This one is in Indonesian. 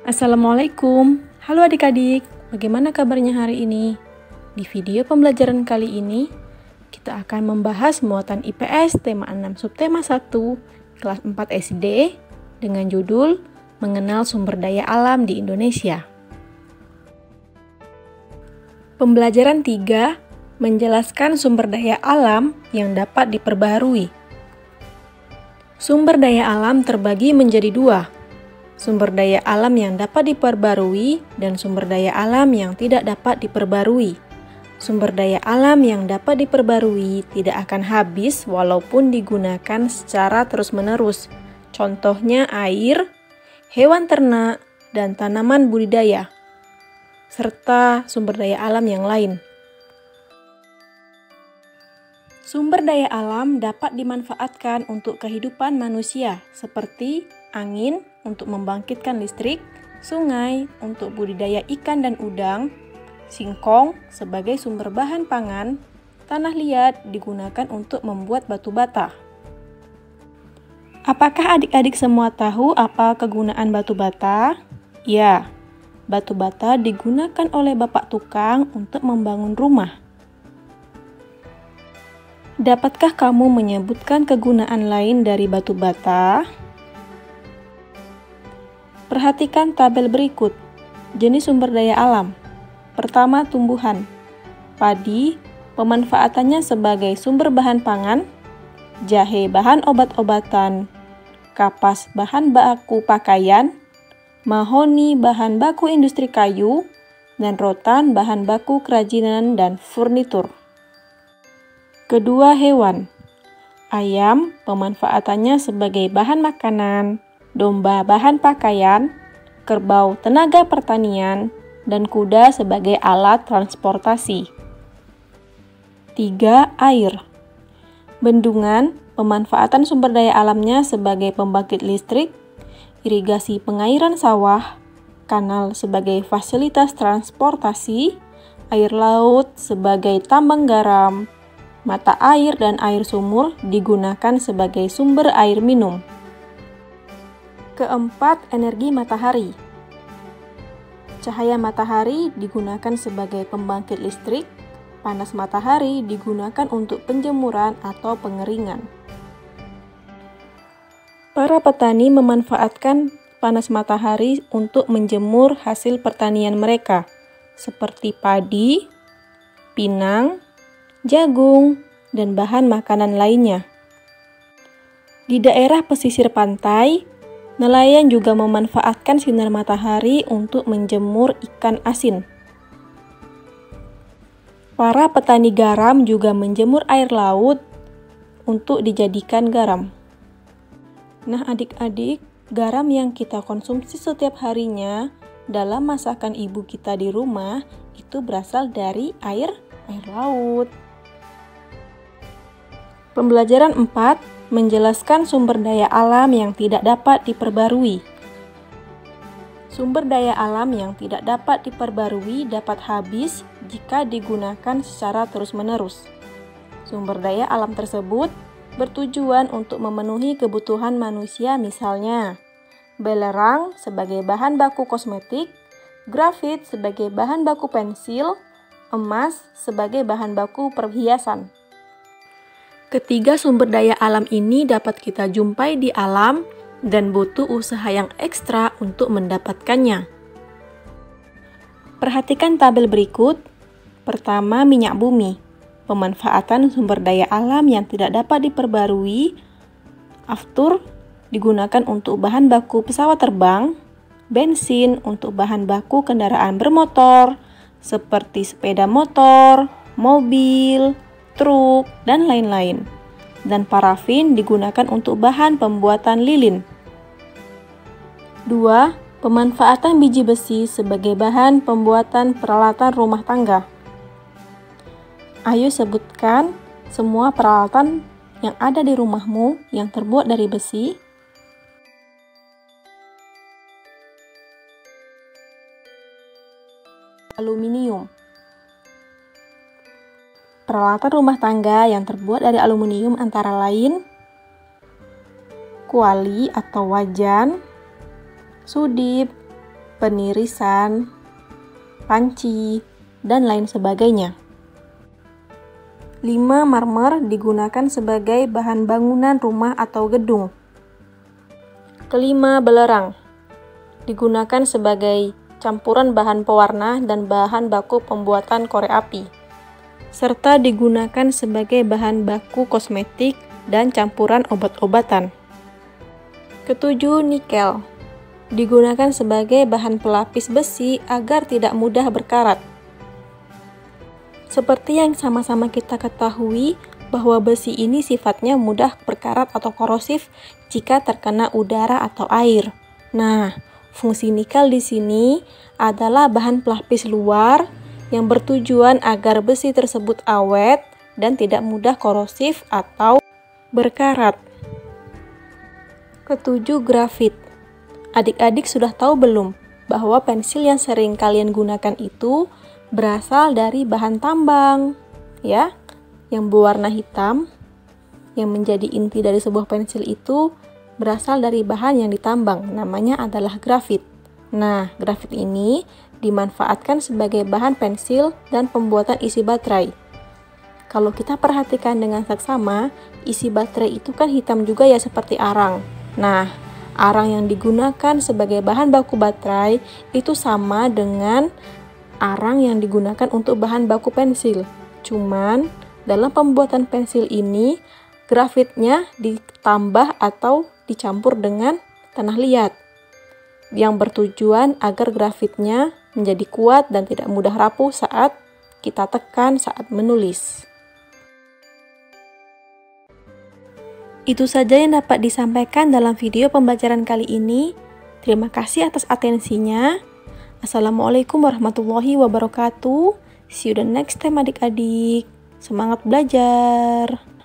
Assalamualaikum, halo adik-adik, bagaimana kabarnya hari ini? Di video pembelajaran kali ini, kita akan membahas muatan IPS tema 6 subtema 1, kelas 4 SD, dengan judul Mengenal Sumber Daya Alam di Indonesia. Pembelajaran 3, menjelaskan sumber daya alam yang dapat diperbaharui. Sumber daya alam terbagi menjadi dua, sumber daya alam yang dapat diperbarui dan sumber daya alam yang tidak dapat diperbarui. Sumber daya alam yang dapat diperbarui tidak akan habis walaupun digunakan secara terus-menerus. Contohnya air, hewan ternak, dan tanaman budidaya, serta sumber daya alam yang lain. Sumber daya alam dapat dimanfaatkan untuk kehidupan manusia, seperti angin untuk membangkitkan listrik, sungai untuk budidaya ikan dan udang, singkong sebagai sumber bahan pangan, tanah liat digunakan untuk membuat batu bata. Apakah adik-adik semua tahu apa kegunaan batu bata? Ya, batu bata digunakan oleh bapak tukang untuk membangun rumah. Dapatkah kamu menyebutkan kegunaan lain dari batu bata? Perhatikan tabel berikut. Jenis sumber daya alam. Pertama, tumbuhan. Padi, pemanfaatannya sebagai sumber bahan pangan, jahe bahan obat-obatan, kapas bahan baku pakaian, mahoni bahan baku industri kayu, dan rotan bahan baku kerajinan dan furnitur. Kedua, hewan. Ayam, pemanfaatannya sebagai bahan makanan, domba bahan pakaian, kerbau tenaga pertanian, dan kuda sebagai alat transportasi. 3. Air. Bendungan, pemanfaatan sumber daya alamnya sebagai pembangkit listrik, irigasi pengairan sawah, kanal sebagai fasilitas transportasi, air laut sebagai tambang garam, mata air dan air sumur digunakan sebagai sumber air minum. Keempat, energi matahari. Cahaya matahari digunakan sebagai pembangkit listrik, panas matahari digunakan untuk penjemuran atau pengeringan. Para petani memanfaatkan panas matahari untuk menjemur hasil pertanian mereka, seperti padi, pinang, jagung, dan bahan makanan lainnya. Di daerah pesisir pantai, nelayan juga memanfaatkan sinar matahari untuk menjemur ikan asin. Para petani garam juga menjemur air laut untuk dijadikan garam. Nah adik-adik, garam yang kita konsumsi setiap harinya dalam masakan ibu kita di rumah itu berasal dari air laut. Pembelajaran 4, menjelaskan sumber daya alam yang tidak dapat diperbarui. Sumber daya alam yang tidak dapat diperbarui dapat habis jika digunakan secara terus-menerus. Sumber daya alam tersebut bertujuan untuk memenuhi kebutuhan manusia, misalnya belerang sebagai bahan baku kosmetik, grafit sebagai bahan baku pensil, emas sebagai bahan baku perhiasan. Ketiga sumber daya alam ini dapat kita jumpai di alam dan butuh usaha yang ekstra untuk mendapatkannya. Perhatikan tabel berikut. Pertama, minyak bumi. Pemanfaatan sumber daya alam yang tidak dapat diperbarui. Aftur digunakan untuk bahan baku pesawat terbang, bensin untuk bahan baku kendaraan bermotor, seperti sepeda motor, mobil, truk, dan lain-lain. Dan parafin digunakan untuk bahan pembuatan lilin. 2. Pemanfaatan biji besi sebagai bahan pembuatan peralatan rumah tangga. Ayo sebutkan semua peralatan yang ada di rumahmu yang terbuat dari besi. Aluminium. Peralatan rumah tangga yang terbuat dari aluminium antara lain kuali atau wajan, sudip, penirisan, panci, dan lain sebagainya. 5. Marmer digunakan sebagai bahan bangunan rumah atau gedung. Kelima, belerang digunakan sebagai campuran bahan pewarna dan bahan baku pembuatan korek api, serta digunakan sebagai bahan baku kosmetik dan campuran obat-obatan. Ketujuh, nikel digunakan sebagai bahan pelapis besi agar tidak mudah berkarat. Seperti yang sama-sama kita ketahui bahwa besi ini sifatnya mudah berkarat atau korosif jika terkena udara atau air. Nah, fungsi nikel di sini adalah bahan pelapis luar yang bertujuan agar besi tersebut awet dan tidak mudah korosif atau berkarat. Ketujuh, grafit. Adik-adik sudah tahu belum bahwa pensil yang sering kalian gunakan itu berasal dari bahan tambang, ya, yang berwarna hitam, yang menjadi inti dari sebuah pensil itu berasal dari bahan yang ditambang, namanya adalah grafit. Nah, grafit ini dimanfaatkan sebagai bahan pensil dan pembuatan isi baterai. Kalau kita perhatikan dengan seksama, isi baterai itu kan hitam juga ya, seperti arang. Nah, arang yang digunakan sebagai bahan baku baterai itu sama dengan arang yang digunakan untuk bahan baku pensil. Cuman dalam pembuatan pensil ini grafitnya ditambah atau dicampur dengan tanah liat yang bertujuan agar grafitnya menjadi kuat dan tidak mudah rapuh saat kita tekan saat menulis. Itu saja yang dapat disampaikan dalam video pembelajaran kali ini. Terima kasih atas atensinya. Assalamualaikum warahmatullahi wabarakatuh. See you the next time adik-adik. Semangat belajar!